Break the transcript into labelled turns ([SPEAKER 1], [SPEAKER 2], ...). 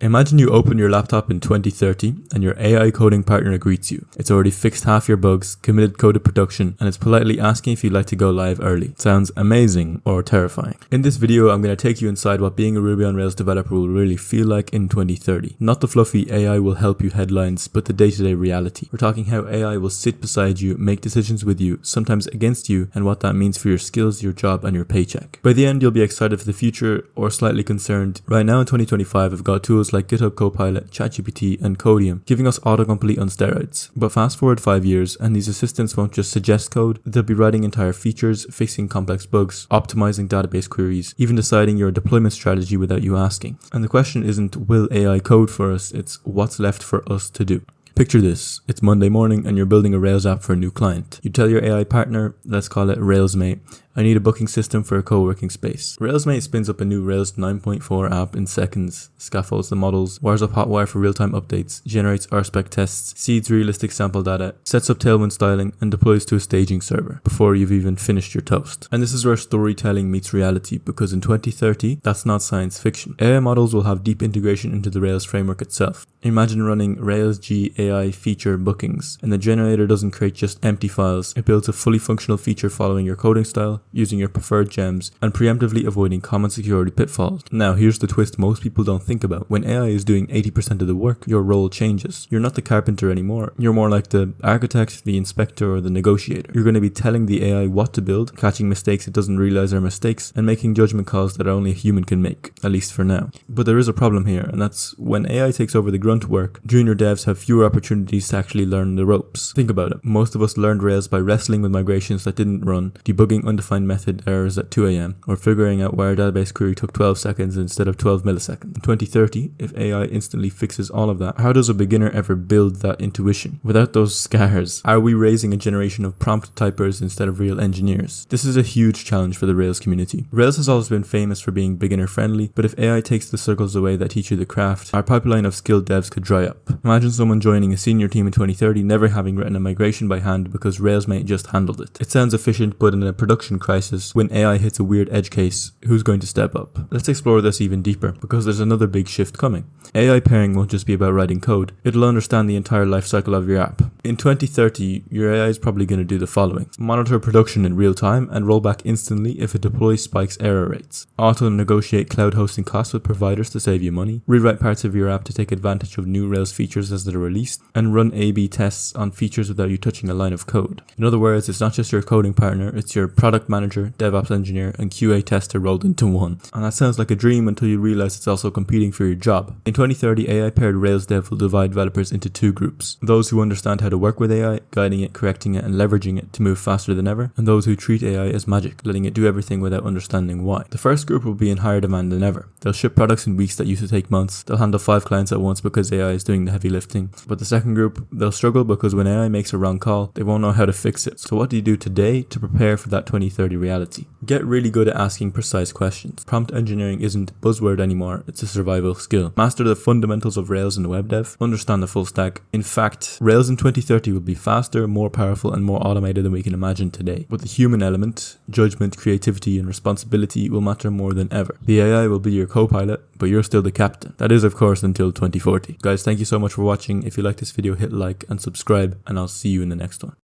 [SPEAKER 1] Imagine you open your laptop in 2030 and your AI coding partner greets you. It's already fixed half your bugs, committed code to production, and it's politely asking if you'd like to go live early. Sounds amazing or terrifying. In this video, I'm going to take you inside what being a Ruby on Rails developer will really feel like in 2030. Not the fluffy AI will help you headlines, but the day-to-day reality. We're talking how AI will sit beside you, make decisions with you, sometimes against you, and what that means for your skills, your job, and your paycheck. By the end, you'll be excited for the future or slightly concerned. Right now in 2025, I've got tools like GitHub Copilot, ChatGPT, and Codium, giving us autocomplete on steroids. But fast forward 5 years, and these assistants won't just suggest code, they'll be writing entire features, fixing complex bugs, optimizing database queries, even deciding your deployment strategy without you asking. And the question isn't, will AI code for us? It's what's left for us to do. Picture this, it's Monday morning and you're building a Rails app for a new client. You tell your AI partner, let's call it RailsMate, I need a booking system for a co-working space. RailsMate spins up a new Rails 9.4 app in seconds, scaffolds the models, wires up Hotwire for real-time updates, generates RSpec tests, seeds realistic sample data, sets up Tailwind styling, and deploys to a staging server before you've even finished your toast. And this is where storytelling meets reality, because in 2030, that's not science fiction. AI models will have deep integration into the Rails framework itself. Imagine running RailsG AI feature bookings, and the generator doesn't create just empty files. It builds a fully functional feature following your coding style, using your preferred gems, and preemptively avoiding common security pitfalls. Now, here's the twist most people don't think about. When AI is doing 80% of the work, your role changes. You're not the carpenter anymore. You're more like the architect, the inspector, or the negotiator. You're going to be telling the AI what to build, catching mistakes it doesn't realize are mistakes, and making judgment calls that only a human can make, at least for now. But there is a problem here, and that's when AI takes over the grunt work, junior devs have fewer opportunities to actually learn the ropes. Think about it. Most of us learned Rails by wrestling with migrations that didn't run, debugging undefined method errors at 2 a.m, or figuring out why our database query took 12 seconds instead of 12 milliseconds. In 2030, if AI instantly fixes all of that, how does a beginner ever build that intuition? Without those scars, are we raising a generation of prompt typers instead of real engineers? This is a huge challenge for the Rails community. Rails has always been famous for being beginner friendly, but if AI takes the circles away that teach you the craft, our pipeline of skilled devs could dry up. Imagine someone joining a senior team in 2030 never having written a migration by hand because RailsMate just handled it. It sounds efficient, but in a production crisis, when AI hits a weird edge case, who's going to step up? Let's explore this even deeper, because there's another big shift coming. AI pairing won't just be about writing code, it'll understand the entire life cycle of your app. In 2030, your AI is probably going to do the following: monitor production in real time and roll back instantly if it deploys spikes error rates. Auto-negotiate cloud hosting costs with providers to save you money. Rewrite parts of your app to take advantage of new Rails features as they're released. And run A/B tests on features without you touching a line of code. In other words, it's not just your coding partner, it's your product manager, DevOps engineer, and QA tester rolled into one. And that sounds like a dream until you realize it's also competing for your job. In 2030, AI paired Rails dev will divide developers into two groups: those who understand how to work with AI, guiding it, correcting it, and leveraging it to move faster than ever, and those who treat AI as magic, letting it do everything without understanding why. The first group will be in higher demand than ever. They'll ship products in weeks that used to take months. They'll handle 5 clients at once because AI is doing the heavy lifting. But the second group, they'll struggle because when AI makes a wrong call, they won't know how to fix it. So what do you do today to prepare for that 2030 reality? Get really good at asking precise questions. Prompt engineering isn't a buzzword anymore, it's a survival skill. Master the fundamentals of Rails and web dev, understand the full stack. In fact, Rails in 2030 will be faster, more powerful, and more automated than we can imagine today. But the human element, judgment, creativity, and responsibility will matter more than ever. The AI will be your co-pilot, but you're still the captain. That is, of course, until 2040. Guys, thank you so much for watching. If you like this video, hit like and subscribe, and I'll see you in the next one.